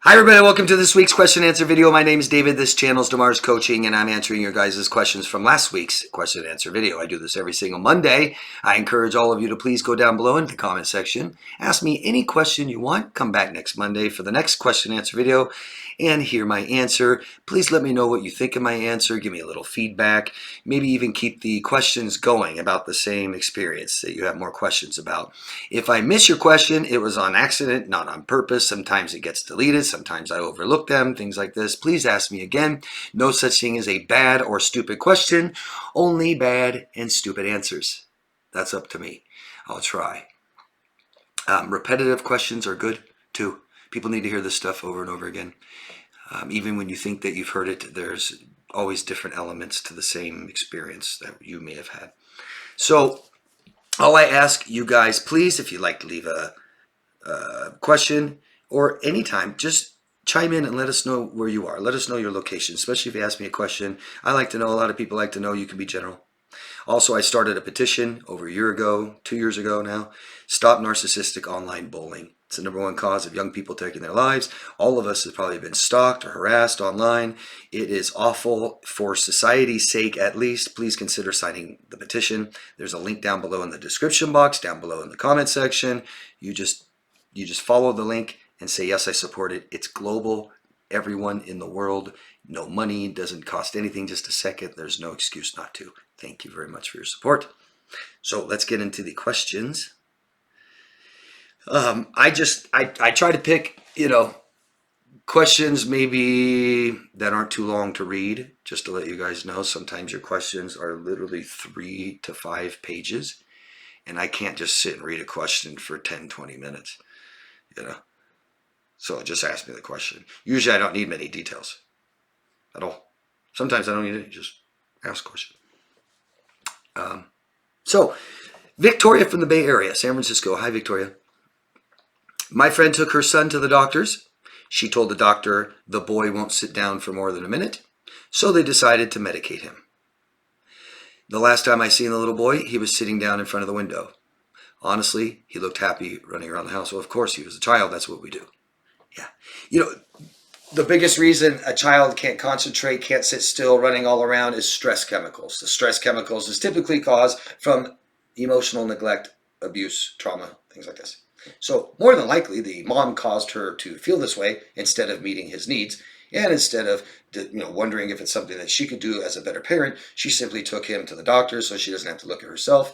Hi everybody, welcome to this week's question and answer video. My name is David, this channel is Damar's Coaching, and I'm answering your guys' questions from last week's question and answer video. I do this every single Monday. I encourage all of you to please go down below in the comment section. Ask me any question you want. Come back next Monday for the next question and answer video and hear my answer. Please let me know what you think of my answer. Give me a little feedback. Maybe even keep the questions going about the same experience that you have more questions about. If I miss your question, it was on accident, not on purpose. Sometimes it gets deleted. Sometimes I overlook them, things like this. Please ask me again. No such thing as a bad or stupid question, only bad and stupid answers. That's up to me. I'll try. Repetitive questions are good too. People need to hear this stuff over and over again. Even when you think that you've heard it, there's always different elements to the same experience that you may have had. So all I ask you guys, please, if you'd like to leave a question or anytime, just chime in and let us know where you are. Let us know your location, especially if you ask me a question. I like to know, a lot of people like to know. You can be general. Also, I started a petition over a year ago, 2 years ago now. Stop narcissistic online bullying. It's the #1 cause of young people taking their lives. All of us have probably been stalked or harassed online. It is awful. For society's sake, at least, please consider signing the petition. There's a link down below in the description box, down below in the comment section. You just follow the link and say, yes, I support it. It's global. Everyone in the world. No money. Doesn't cost anything. Just a second. There's no excuse not to. Thank you very much for your support. So let's get into the questions. I try to pick, questions maybe that aren't too long to read, just to let you guys know. Sometimes your questions are literally 3 to 5 pages, and I can't just sit and read a question for 10-20 minutes, So just ask me the question. Usually I don't need many details at all. Sometimes I don't need it, just ask a question. So Victoria from the Bay Area, San Francisco. Hi, Victoria. My friend took her son to the doctors. She told the doctor the boy won't sit down for more than a minute, so they decided to medicate him. The last time I seen the little boy, he was sitting down in front of the window. Honestly, he looked happy running around the house. Well, of course, he was a child. That's what we do. Yeah. The biggest reason a child can't concentrate, can't sit still, running all around is stress chemicals. The stress chemicals is typically caused from emotional neglect, abuse, trauma, things like this. So more than likely, the mom caused her to feel this way instead of meeting his needs. And instead of wondering if it's something that she could do as a better parent, she simply took him to the doctor so she doesn't have to look at herself.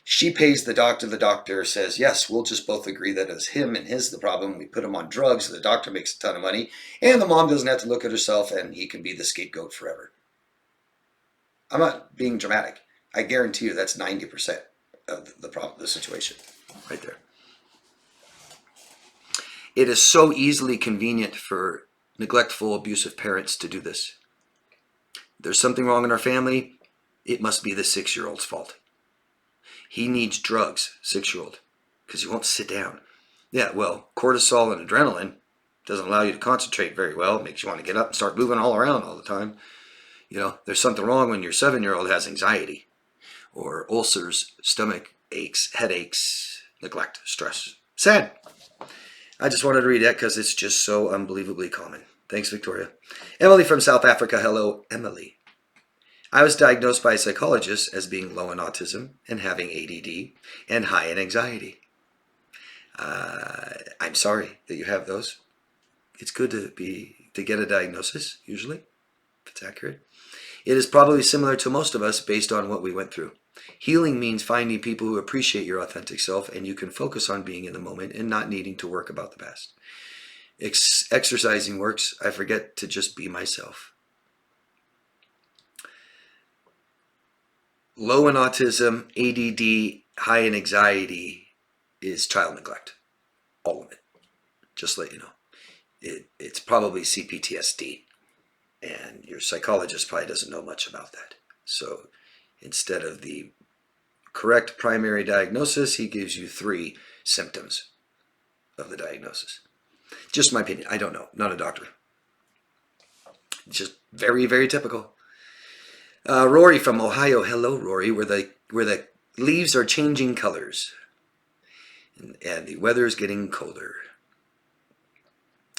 She pays the doctor. The doctor says, yes, we'll just both agree that it's him and his the problem. We put him on drugs. The doctor makes a ton of money. And the mom doesn't have to look at herself, and he can be the scapegoat forever. I'm not being dramatic. I guarantee you that's 90% of the problem, the situation right there. It is so easily convenient for neglectful, abusive parents to do this. There's something wrong in our family. It must be the 6-year-old's fault. He needs drugs, 6-year-old, because he won't sit down. Yeah, well, cortisol and adrenaline doesn't allow you to concentrate very well. It makes you want to get up and start moving all around all the time. There's something wrong when your 7-year-old has anxiety or ulcers, stomach aches, headaches, neglect, stress. Sad. I just wanted to read that because it's just so unbelievably common. Thanks, Victoria. Emily from South Africa. Hello, Emily. I was diagnosed by a psychologist as being low in autism and having ADD and high in anxiety. I'm sorry that you have those. It's good to get a diagnosis, usually, if it's accurate. It is probably similar to most of us based on what we went through. Healing means finding people who appreciate your authentic self, and you can focus on being in the moment and not needing to work about the past. Exercising works. I forget to just be myself. Low in autism, ADD, high in anxiety is child neglect. All of it. Just to let you know. It's probably C-PTSD. And your psychologist probably doesn't know much about that. So instead of the correct primary diagnosis, he gives you 3 symptoms of the diagnosis. Just my opinion. I don't know. Not a doctor. It's just very, very typical. Rory from Ohio. Hello, Rory. Where the leaves are changing colors and the weather is getting colder.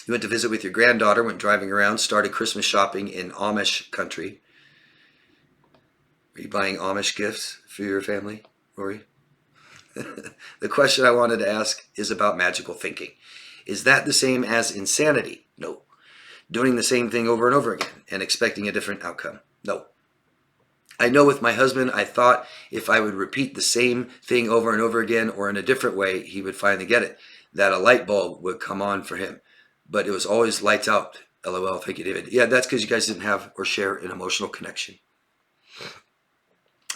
You went to visit with your granddaughter, went driving around, started Christmas shopping in Amish country. Are you buying Amish gifts for your family, Rory? The question I wanted to ask is about magical thinking. Is that the same as insanity? No. Doing the same thing over and over again and expecting a different outcome? No. I know with my husband, I thought if I would repeat the same thing over and over again or in a different way, he would finally get it, that a light bulb would come on for him. But it was always lights out. LOL. Thank you, David. Yeah, that's because you guys didn't have or share an emotional connection.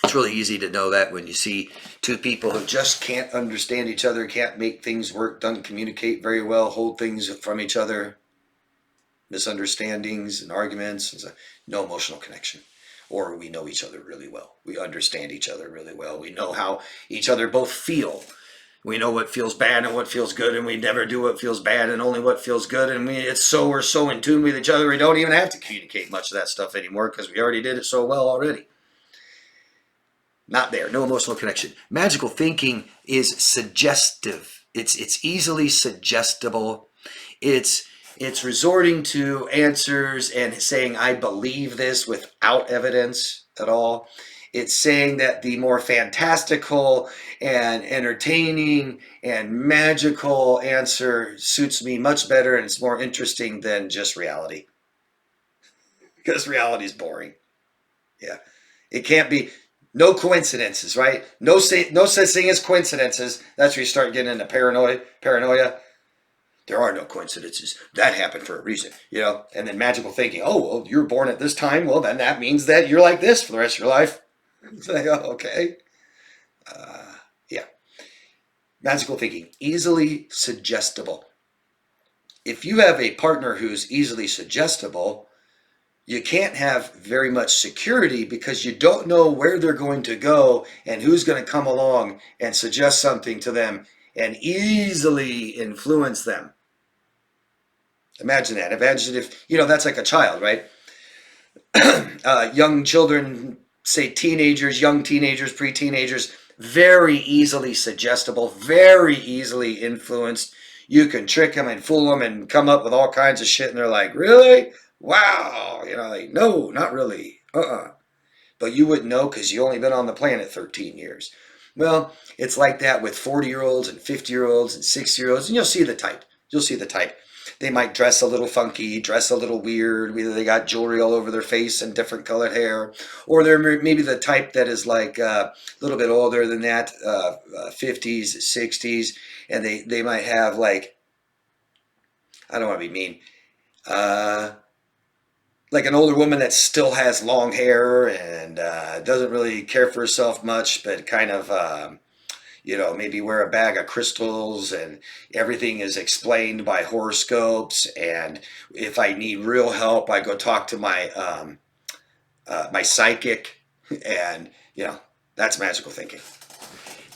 It's really easy to know that when you see two people who just can't understand each other, can't make things work, don't communicate very well, hold things from each other, misunderstandings and arguments, and so, no emotional connection. Or we know each other really well. We understand each other really well. We know how each other both feel. We know what feels bad and what feels good, and we never do what feels bad and only what feels good. And we're so in tune with each other, we don't even have to communicate much of that stuff anymore because we already did it so well already. Not there. No emotional connection. Magical thinking is suggestive. It's easily suggestible. It's resorting to answers and saying, I believe this without evidence at all. It's saying that the more fantastical and entertaining and magical answer suits me much better and it's more interesting than just reality. Because reality is boring. Yeah. It can't be. No coincidences, right? No such thing as coincidences. That's where you start getting into paranoia. There are no coincidences. That happened for a reason, you know? And then magical thinking, oh, well, you were born at this time. Well, then that means that you're like this for the rest of your life. It's like, oh, okay. Yeah. Magical thinking, easily suggestible. If you have a partner who's easily suggestible, you can't have very much security because you don't know where they're going to go and who's going to come along and suggest something to them and easily influence them. Imagine that. Imagine if, that's like a child, right? Young children, say teenagers, young teenagers, pre-teenagers, very easily suggestible, very easily influenced. You can trick them and fool them and come up with all kinds of shit and they're like, really? Wow, like, no, not really. But you wouldn't know because you only been on the planet 13 years. Well, it's like that with 40-year-olds and 50-year-olds and 60-year-olds, and you'll see the type. They might dress a little funky, dress a little weird. Either they got jewelry all over their face and different colored hair, or they're maybe the type that is like a little bit older than that, 50s, 60s, and they might have like, I don't want to be mean, like an older woman that still has long hair and doesn't really care for herself much, but kind of, maybe wear a bag of crystals and everything is explained by horoscopes. And if I need real help, I go talk to my my psychic, and that's magical thinking.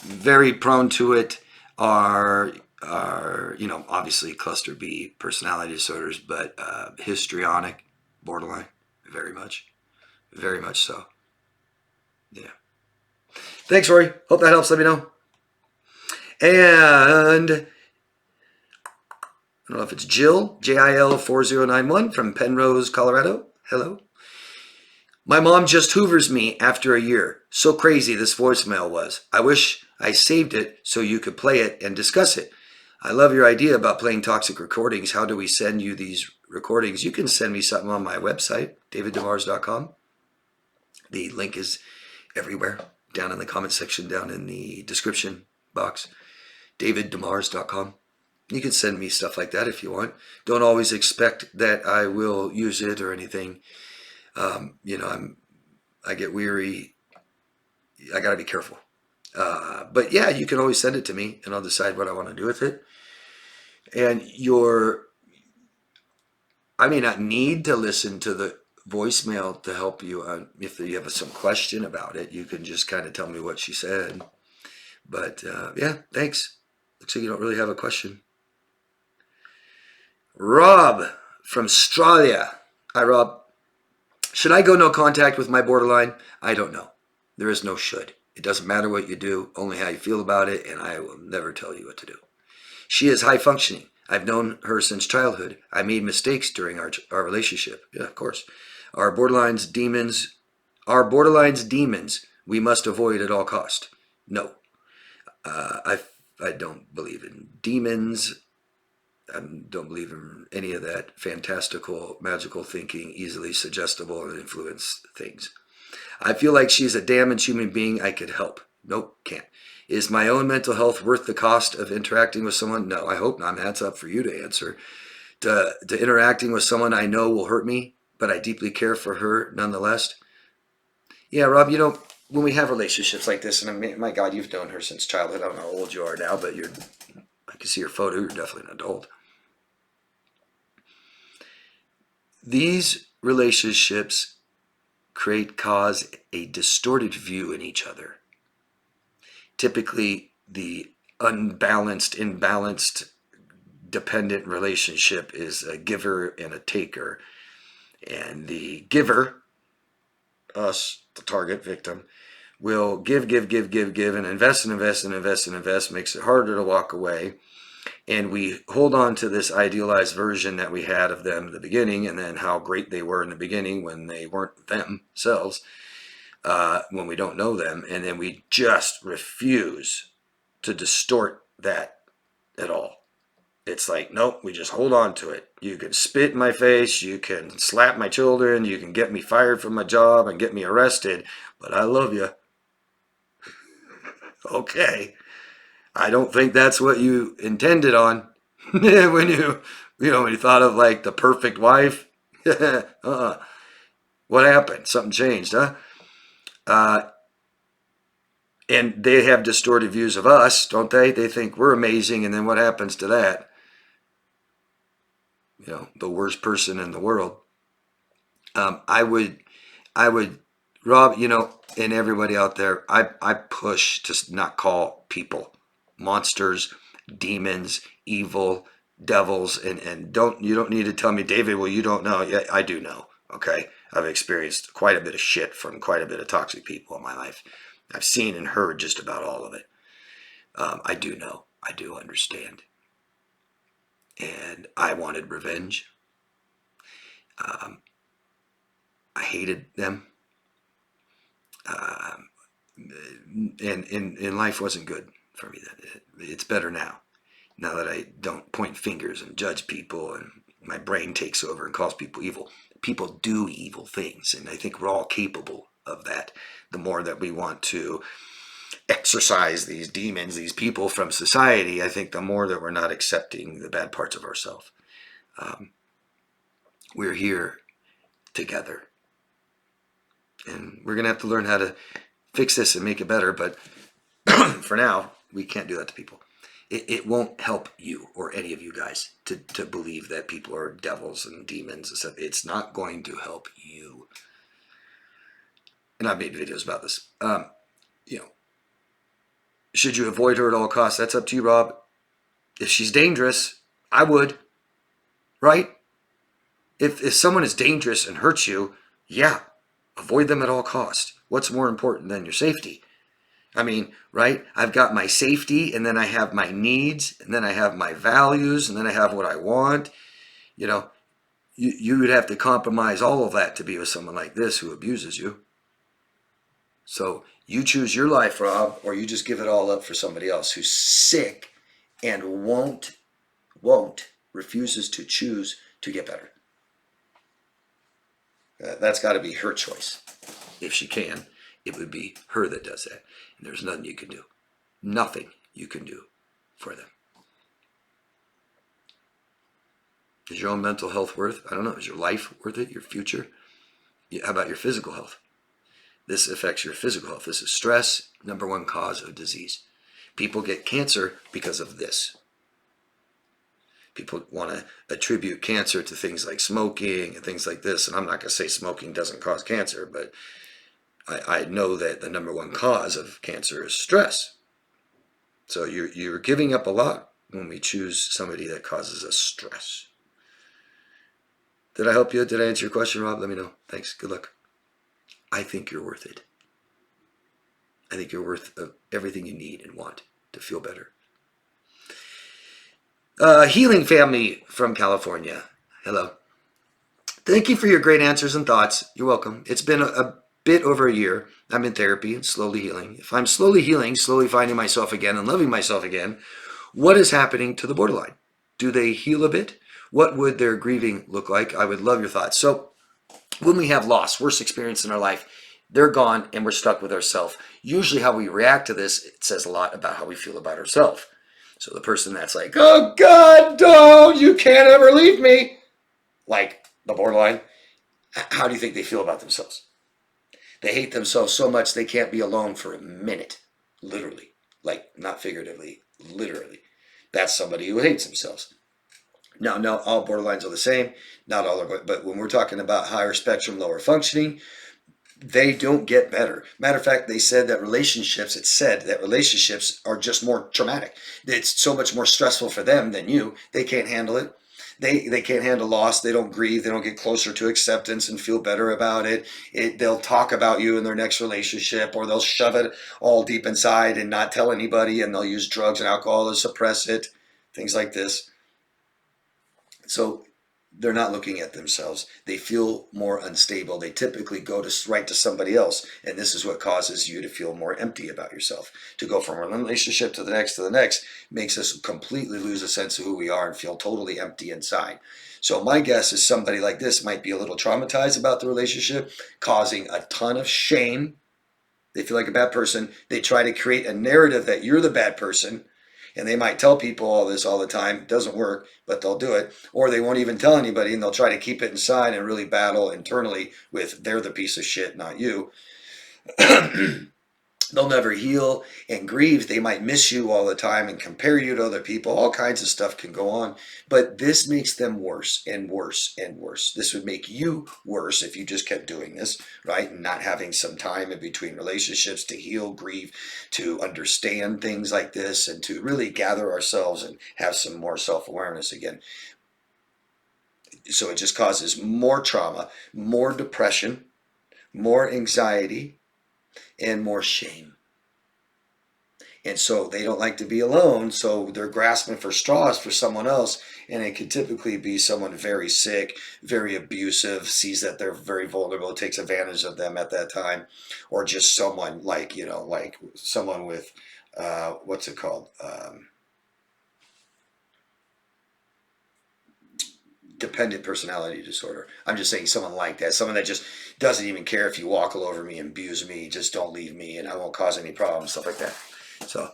Very prone to it are obviously cluster B personality disorders, but histrionic. Borderline, very much so. Yeah. Thanks, Rory. Hope that helps. Let me know. And I don't know if it's Jill, JIL 4091 from Penrose, Colorado. Hello. My mom just hoovers me after a year. So crazy this voicemail was. I wish I saved it so you could play it and discuss it. I love your idea about playing toxic recordings. How do we send you these recordings? You can send me something on my website, daviddemars.com. The link is everywhere, down in the comment section, down in the description box, daviddemars.com. You can send me stuff like that if you want. Don't always expect that I will use it or anything. I get weary. I got to be careful. But yeah, you can always send it to me and I'll decide what I want to do with it. And I may not need to listen to the voicemail to help you. If you have some question about it, you can just kind of tell me what she said. But yeah, thanks. Looks like you don't really have a question. Rob from Australia. Hi, Rob. Should I go no contact with my borderline? I don't know. There is no should. It doesn't matter what you do, only how you feel about it, and I will never tell you what to do. She is high functioning. I've known her since childhood. I made mistakes during our relationship. Yeah, of course. Our borderlines demons, we must avoid at all cost. No. I don't believe in demons. I don't believe in any of that fantastical, magical thinking, easily suggestible and influence things. I feel like she's a damaged human being I could help. Nope, can't. Is my own mental health worth the cost of interacting with someone? No, I hope not. That's up for you to answer. To interacting with someone I know will hurt me, but I deeply care for her nonetheless. Yeah, Rob, when we have relationships like this, and I mean, my God, you've known her since childhood. I don't know how old you are now, but I can see your photo. You're definitely an adult. These relationships cause a distorted view in each other. Typically, the imbalanced, dependent relationship is a giver and a taker. And the giver, us, the target victim, will give, and invest, makes it harder to walk away. And we hold on to this idealized version that we had of them in the beginning, and then how great they were in the beginning when they weren't themselves, when we don't know them. And then we just refuse to distort that at all. It's like, nope, we just hold on to it. You can spit in my face, you can slap my children, you can get me fired from my job and get me arrested, but I love you. Okay. I don't think that's what you intended on when you thought of like the perfect wife. What happened? Something changed, huh? And they have distorted views of us, don't they? They think we're amazing, and then what happens to that? The worst person in the world. I would, Rob, and everybody out there, I push to not call people monsters, demons, evil, devils, and you don't need to tell me, David, well, you don't know. Yeah, I do know. Okay. I've experienced quite a bit of shit from quite a bit of toxic people in my life. I've seen and heard just about all of it. I do know. I do understand. And I wanted revenge. I hated them. And life wasn't good for me then. It's better now that I don't point fingers and judge people and my brain takes over and calls people evil. People do evil things, and I think we're all capable of that. The more that we want to exorcise these demons, these people from society, I think the more that we're not accepting the bad parts of ourselves. We're here together, and we're going to have to learn how to fix this and make it better, but for now, we can't do that to people. It won't help you or any of you guys to believe that people are devils and demons and stuff. It's not going to help you. And I've made videos about this. Should you avoid her at all costs? That's up to you, Rob. If she's dangerous, I would. Right? If someone is dangerous and hurts you, yeah, avoid them at all costs. What's more important than your safety? I mean, right? I've got my safety, and then I have my needs, and then I have my values, and then I have what I want. You would have to compromise all of that to be with someone like this who abuses you. So you choose your life, Rob, or you just give it all up for somebody else who's sick and refuses to choose to get better. That's got to be her choice. If she can, it would be her that does that. And there's nothing you can do. Nothing you can do for them. Is your own mental health worth? I don't know. Is your life worth it? Your future? How about your physical health? This affects your physical health. This is stress, number one cause of disease. People get cancer because of this. People want to attribute cancer to things like smoking and things like this. And I'm not going to say smoking doesn't cause cancer, but I know that the number one cause of cancer is stress. So you're giving up a lot when we choose somebody that causes us stress. Did I help you? Did I answer your question, Rob? Let me know. Thanks. Good luck. I think you're worth it. I think you're worth everything you need and want to feel better. Healing Family from California. Hello. Thank you for your great answers and thoughts. You're welcome. It's been a bit over a year. I'm in therapy and slowly healing. If I'm slowly healing, slowly finding myself again and loving myself again, what is happening to the borderline? Do they heal a bit? What would their grieving look like? I would love your thoughts. So when we have loss, worst experience in our life, they're gone and we're stuck with ourselves. Usually how we react to this, it says a lot about how we feel about ourselves. So the person that's like, oh God, don't, you can't ever leave me, like the borderline, how do you think they feel about themselves? They hate themselves so much they can't be alone for a minute, literally, like not figuratively, literally. That's somebody who hates themselves. Now, no, all borderlines are the same. Not all are, but when we're talking about higher spectrum, lower functioning, they don't get better. Matter of fact, it's said that relationships are just more traumatic. It's so much more stressful for them than you. They can't handle it. They can't handle loss. They don't grieve. They don't get closer to acceptance and feel better about it. They'll talk about you in their next relationship, or they'll shove it all deep inside and not tell anybody, and they'll use drugs and alcohol to suppress it, things like this. So they're not looking at themselves. They feel more unstable. They typically go right to somebody else. And this is what causes you to feel more empty about yourself. To go from one relationship to the next makes us completely lose a sense of who we are and feel totally empty inside. So my guess is somebody like this might be a little traumatized about the relationship, causing a ton of shame. They feel like a bad person. They try to create a narrative that you're the bad person. And they might tell people all this all the time. It doesn't work, but they'll do it. Or they won't even tell anybody, and they'll try to keep it inside and really battle internally with they're the piece of shit, not you. They'll never heal and grieve. They might miss you all the time and compare you to other people. All kinds of stuff can go on. But this makes them worse and worse and worse. This would make you worse if you just kept doing this, right? And not having some time in between relationships to heal, grieve, to understand things like this, and to really gather ourselves and have some more self-awareness again. So it just causes more trauma, more depression, more anxiety, and more shame. And so they don't like to be alone, so they're grasping for straws for someone else, and it could typically be someone very sick, very abusive, sees that they're very vulnerable, takes advantage of them at that time, or just someone like, like someone with, what's it called? Dependent personality disorder. I'm just saying someone like that, someone that just doesn't even care if you walk all over me and abuse me, just don't leave me and I won't cause any problems, stuff like that. So,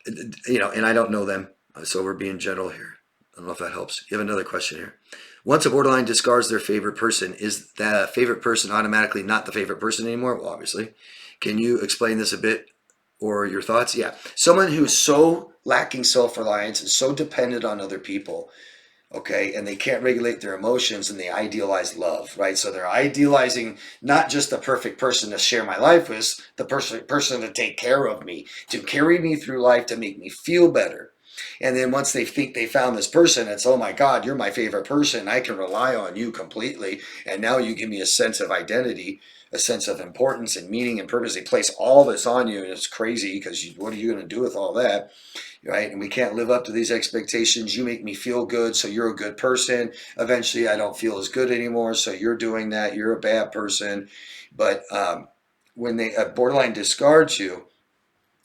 and I don't know them, so we're being general here. I don't know if that helps. You have another question here. Once a borderline discards their favorite person, is that favorite person automatically not the favorite person anymore? Well, obviously. Can you explain this a bit or your thoughts? Yeah. Someone who's so lacking self-reliance and so dependent on other people, okay, and they can't regulate their emotions, and they idealize love, right? So they're idealizing not just the perfect person to share my life with, the person to take care of me, to carry me through life, to make me feel better. And then once they think they found this person, it's, oh my God, you're my favorite person. I can rely on you completely. And now you give me a sense of identity, a sense of importance and meaning and purpose. They place all this on you, and it's crazy because what are you going to do with all that? Right? And we can't live up to these expectations. You make me feel good, so you're a good person. Eventually, I don't feel as good anymore, so you're doing that. You're a bad person. But when a borderline discards you,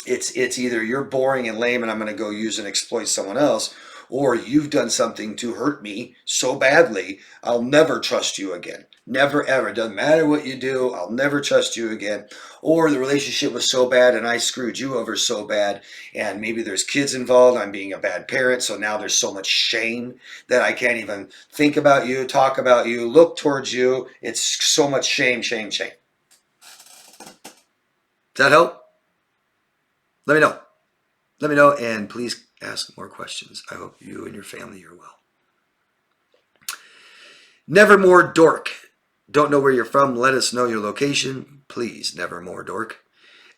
it's either you're boring and lame and I'm going to go use and exploit someone else, or you've done something to hurt me so badly, I'll never trust you again. Never, ever. Doesn't matter what you do, I'll never trust you again. Or the relationship was so bad and I screwed you over so bad, and maybe there's kids involved, I'm being a bad parent, so now there's so much shame that I can't even think about you, talk about you, look towards you. It's so much shame, shame, shame. Does that help? Let me know. Let me know, and please ask more questions. I hope you and your family are well. Nevermore Dork. Don't know where you're from? Let us know your location. Please, Nevermore Dork.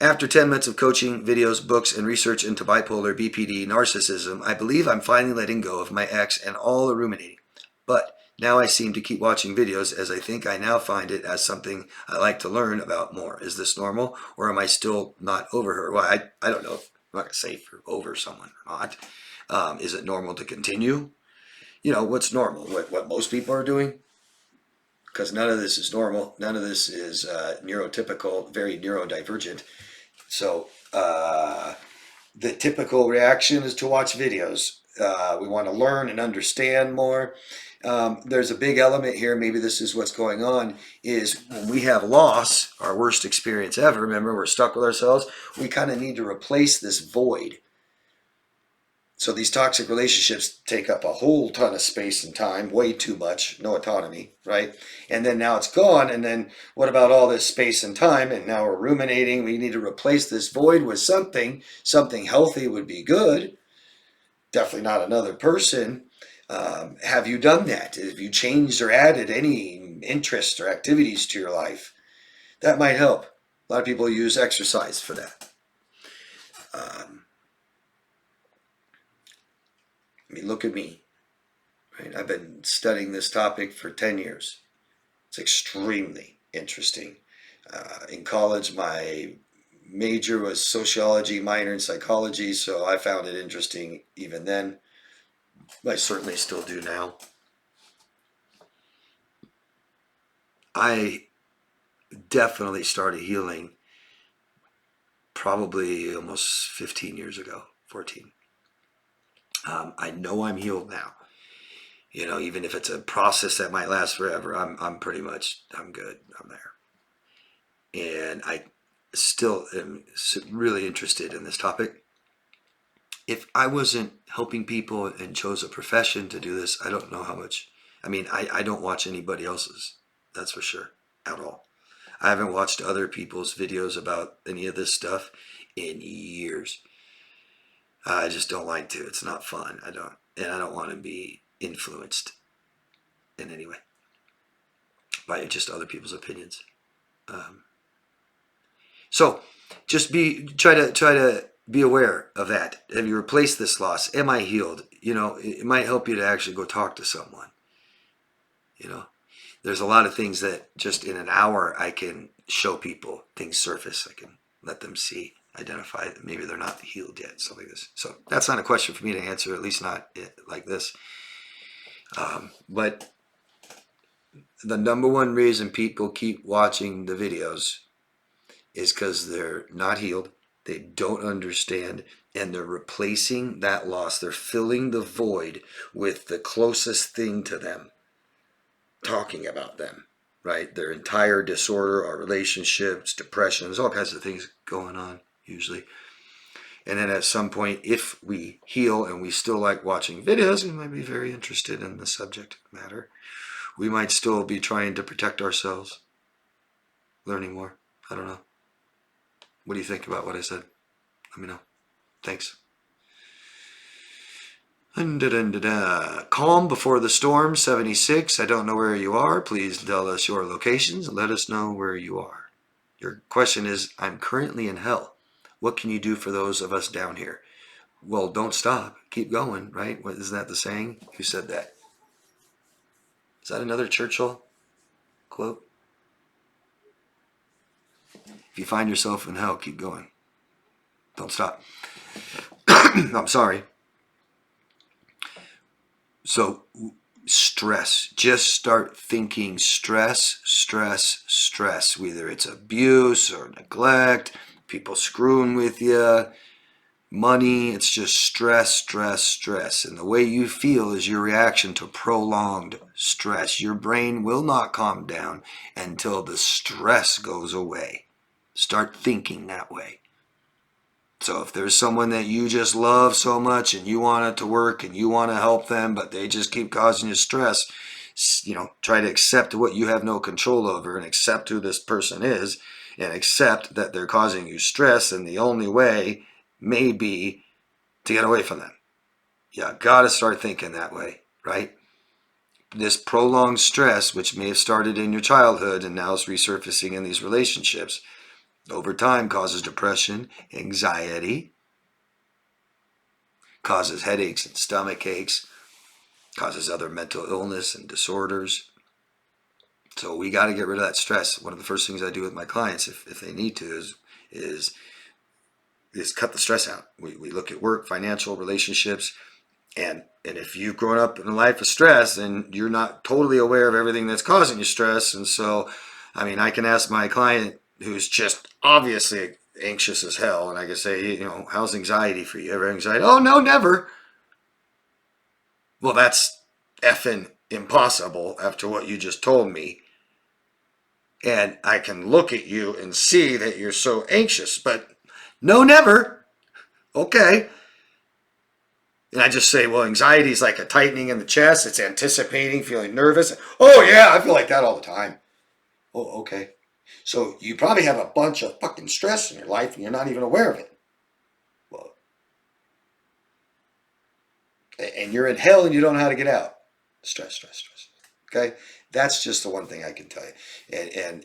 After 10 months of coaching, videos, books, and research into bipolar, BPD, narcissism, I believe I'm finally letting go of my ex and all the ruminating. But now I seem to keep watching videos as I think I now find it as something I like to learn about more. Is this normal, or am I still not over her? Well, I don't know. I'm not going to say if you're over someone or not. Is it normal to continue? You know, what's normal? What most people are doing? Because none of this is normal. None of this is neurotypical, very neurodivergent. So the typical reaction is to watch videos. We want to learn and understand more. There's a big element here, maybe this is what's going on, is when we have loss, our worst experience ever, remember, we're stuck with ourselves, we kind of need to replace this void. So these toxic relationships take up a whole ton of space and time, way too much, no autonomy, right? And then now it's gone, and then what about all this space and time? And now we're ruminating. We need to replace this void with something. Something healthy would be good. Definitely not another person. Have you done that? Have you changed or added any interests or activities to your life? That might help. A lot of people use exercise for that. I mean, look at me, right? I've been studying this topic for 10 years. It's extremely interesting. In college, my major was sociology, minor in psychology, so I found it interesting even then. I certainly still do now. I definitely started healing probably almost 15 years ago, 14. I know I'm healed now. You know, even if it's a process that might last forever, I'm pretty much, I'm good. I'm there. And I still am really interested in this topic. If I wasn't helping people and chose a profession to do this, I don't know how much. I mean, I don't watch anybody else's, that's for sure, at all. I haven't watched other people's videos about any of this stuff in years. I just don't like to. It's not fun. I don't want to be influenced in any way by just other people's opinions. So just try to be aware of that. Have you replaced this loss? Am I healed? You know, it might help you to actually go talk to someone. You know, there's a lot of things that just in an hour I can show people, things surface. I can let them see, identify that maybe they're not healed yet, something like this. So that's not a question for me to answer, at least not like this. But the number one reason people keep watching the videos is because they're not healed, they don't understand, and they're replacing that loss. They're filling the void with the closest thing to them, talking about them, right? Their entire disorder or relationships, depression, there's all kinds of things going on usually. And then at some point, if we heal and we still like watching videos, we might be very interested in the subject matter. We might still be trying to protect ourselves, learning more. I don't know. What do you think about what I said? Let me know. Thanks. Calm before the storm, 76. I don't know where you are. Please tell us your locations and let us know where you are. Your question is, I'm currently in hell. What can you do for those of us down here? Well, don't stop. Keep going, right? Isn't that the saying? Who said that? Is that another Churchill quote? If you find yourself in hell, keep going. Don't stop. I'm sorry. So stress, just start thinking stress, stress, stress, whether it's abuse or neglect, people screwing with you, money, it's just stress, stress, stress. And the way you feel is your reaction to prolonged stress. Your brain will not calm down until the stress goes away. Start thinking that way. So if there's someone that you just love so much and you want it to work and you want to help them, but they just keep causing you stress, you know, try to accept what you have no control over and accept who this person is and accept that they're causing you stress, and the only way may be to get away from them. You got to start thinking that way, right? This prolonged stress, which may have started in your childhood and now is resurfacing in these relationships, over time causes depression, anxiety, causes headaches and stomach aches, causes other mental illness and disorders. So we got to get rid of that stress. One of the first things I do with my clients, if they need to, is cut the stress out. We look at work, financial, relationships, And if you've grown up in a life of stress, and you're not totally aware of everything that's causing you stress. And so, I mean, I can ask my client who's just obviously anxious as hell, and I can say, how's anxiety for you? Ever anxiety? Oh, no, never. Well, that's effing impossible after what you just told me. And I can look at you and see that you're so anxious, but no, never. Okay. And I just say, well, anxiety is like a tightening in the chest. It's anticipating, feeling nervous. Oh, yeah, I feel like that all the time. Oh, okay. So you probably have a bunch of fucking stress in your life and you're not even aware of it. Well, and you're in hell and you don't know how to get out. Stress. Okay? That's just the one thing I can tell you. And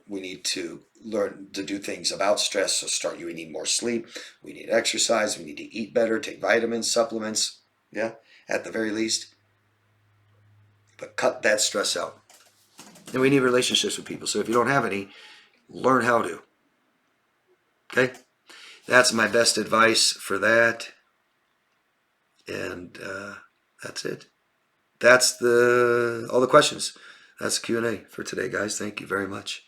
we need to learn to do things about stress. So we need more sleep. We need exercise. We need to eat better, take vitamins, supplements. Yeah, at the very least. But cut that stress out. And we need relationships with people. So if you don't have any, learn how to. Okay? That's my best advice for that. And that's it. That's all the questions. That's the Q&A for today, guys. Thank you very much.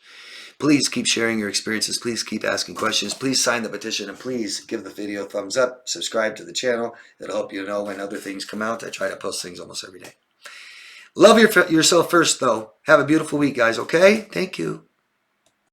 Please keep sharing your experiences. Please keep asking questions. Please sign the petition, and please give the video a thumbs up. Subscribe to the channel. It'll help you know when other things come out. I try to post things almost every day. Love yourself first, though. Have a beautiful week, guys, okay? Thank you.